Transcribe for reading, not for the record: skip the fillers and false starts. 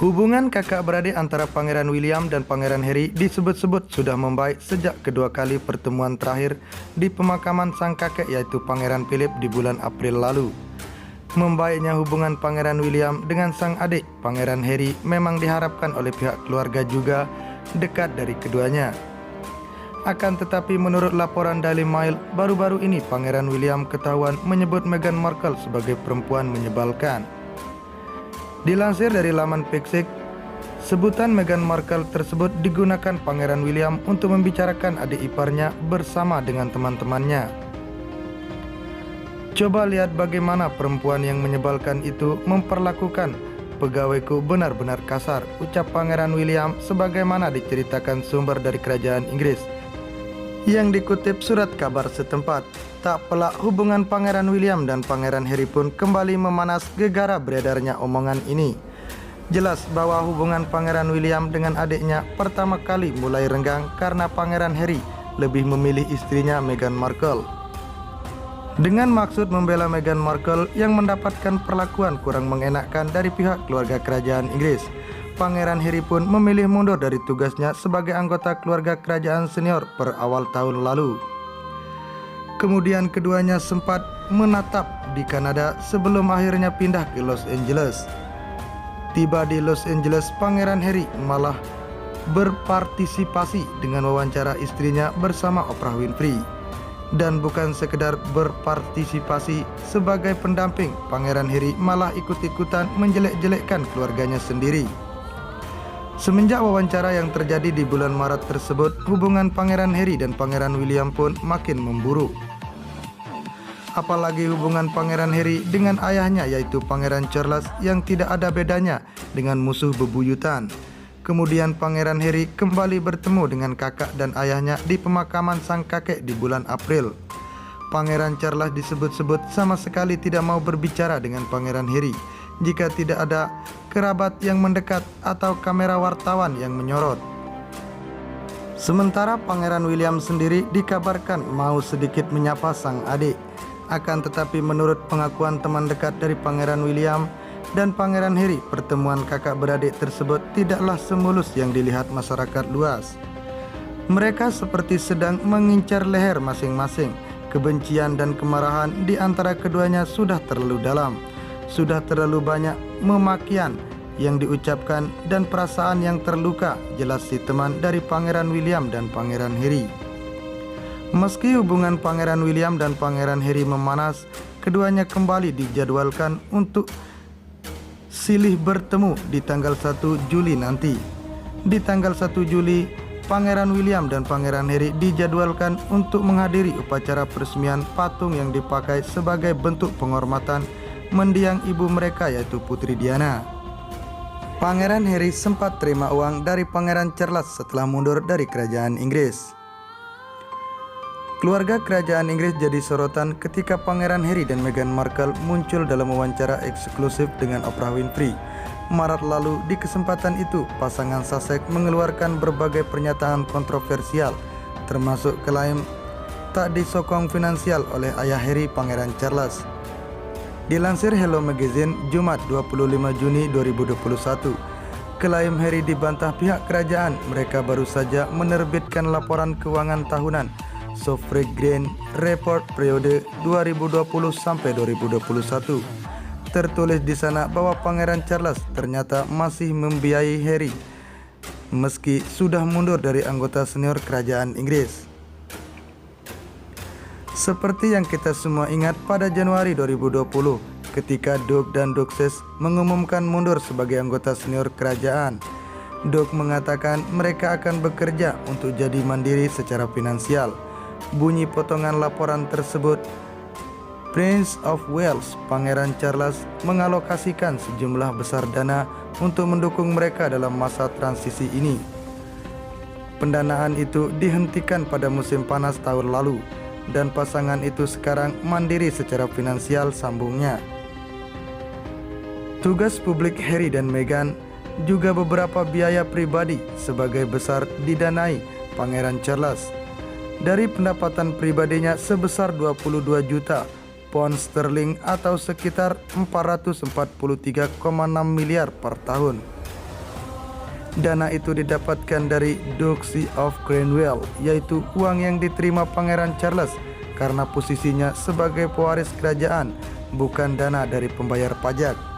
Hubungan kakak beradik antara Pangeran William dan Pangeran Harry disebut-sebut sudah membaik sejak kedua kali pertemuan terakhir di pemakaman sang kakek yaitu Pangeran Philip di bulan April lalu. Membaiknya hubungan Pangeran William dengan sang adik Pangeran Harry memang diharapkan oleh pihak keluarga juga dekat dari keduanya. Akan tetapi menurut laporan Daily Mail, baru-baru ini Pangeran William ketahuan menyebut Meghan Markle sebagai perempuan menyebalkan. Dilansir dari laman Pixik, sebutan Meghan Markle tersebut digunakan Pangeran William untuk membicarakan adik iparnya bersama dengan teman-temannya. Coba lihat bagaimana perempuan yang menyebalkan itu memperlakukan pegawaiku benar-benar kasar, ucap Pangeran William sebagaimana diceritakan sumber dari kerajaan Inggris yang dikutip surat kabar setempat. Tak pelak hubungan Pangeran William dan Pangeran Harry pun kembali memanas gegara beredarnya omongan ini. Jelas bahwa hubungan Pangeran William dengan adiknya pertama kali mulai renggang karena Pangeran Harry lebih memilih istrinya Meghan Markle. Dengan maksud membela Meghan Markle yang mendapatkan perlakuan kurang mengenakan dari pihak keluarga kerajaan Inggris, Pangeran Harry pun memilih mundur dari tugasnya sebagai anggota keluarga kerajaan senior per awal tahun lalu. Kemudian keduanya sempat menatap di Kanada sebelum akhirnya pindah ke Los Angeles. Tiba di Los Angeles, Pangeran Harry malah berpartisipasi dengan wawancara istrinya bersama Oprah Winfrey. Dan bukan sekedar berpartisipasi sebagai pendamping, Pangeran Harry malah ikut-ikutan menjelek-jelekkan keluarganya sendiri. Semenjak wawancara yang terjadi di bulan Maret tersebut, hubungan Pangeran Harry dan Pangeran William pun makin memburuk. Apalagi hubungan Pangeran Harry dengan ayahnya yaitu Pangeran Charles yang tidak ada bedanya dengan musuh bebuyutan. Kemudian Pangeran Harry kembali bertemu dengan kakak dan ayahnya di pemakaman sang kakek di bulan April. Pangeran Charles disebut-sebut sama sekali tidak mau berbicara dengan Pangeran Harry jika tidak ada kerabat yang mendekat atau kamera wartawan yang menyorot. Sementara Pangeran William sendiri dikabarkan mau sedikit menyapa sang adik. Akan tetapi menurut pengakuan teman dekat dari Pangeran William dan Pangeran Harry, pertemuan kakak beradik tersebut tidaklah semulus yang dilihat masyarakat luas. Mereka seperti sedang mengincar leher masing-masing. Kebencian dan kemarahan di antara keduanya sudah terlalu dalam. Sudah terlalu banyak memakian yang diucapkan dan perasaan yang terluka, jelas si teman dari Pangeran William dan Pangeran Harry. Meski hubungan Pangeran William dan Pangeran Harry memanas, keduanya kembali dijadwalkan untuk silih bertemu di tanggal 1 Juli nanti. Di tanggal 1 Juli, Pangeran William dan Pangeran Harry dijadwalkan untuk menghadiri upacara peresmian patung yang dipakai sebagai bentuk penghormatan mendiang ibu mereka yaitu Putri Diana. Pangeran Harry sempat terima uang dari Pangeran Charles setelah mundur dari kerajaan Inggris. Keluarga kerajaan Inggris jadi sorotan ketika Pangeran Harry dan Meghan Markle muncul dalam wawancara eksklusif dengan Oprah Winfrey. Maret lalu, di kesempatan itu, pasangan Sussex mengeluarkan berbagai pernyataan kontroversial, termasuk klaim tak disokong finansial oleh ayah Harry, Pangeran Charles. Dilansir Hello Magazine, Jumat 25 Juni 2021, klaim Harry dibantah pihak kerajaan. Mereka baru saja menerbitkan laporan keuangan tahunan Sovereign Report periode 2020 sampai 2021. Tertulis di sana bahwa Pangeran Charles ternyata masih membiayai Harry meski sudah mundur dari anggota senior kerajaan Inggris. Seperti yang kita semua ingat pada Januari 2020 ketika Duke dan Duchess mengumumkan mundur sebagai anggota senior kerajaan. Duke mengatakan mereka akan bekerja untuk jadi mandiri secara finansial. Bunyi potongan laporan tersebut, Prince of Wales, Pangeran Charles mengalokasikan sejumlah besar dana untuk mendukung mereka dalam masa transisi ini. Pendanaan itu dihentikan pada musim panas tahun lalu dan pasangan itu sekarang mandiri secara finansial, sambungnya. Tugas publik Harry dan Meghan juga beberapa biaya pribadi sebagai besar didanai Pangeran Charles. dari pendapatan pribadinya sebesar 22 juta pound sterling atau sekitar 443,6 miliar per tahun. Dana itu didapatkan dari Duchy of Cornwall, yaitu uang yang diterima Pangeran Charles karena posisinya sebagai pewaris kerajaan, bukan dana dari pembayar pajak.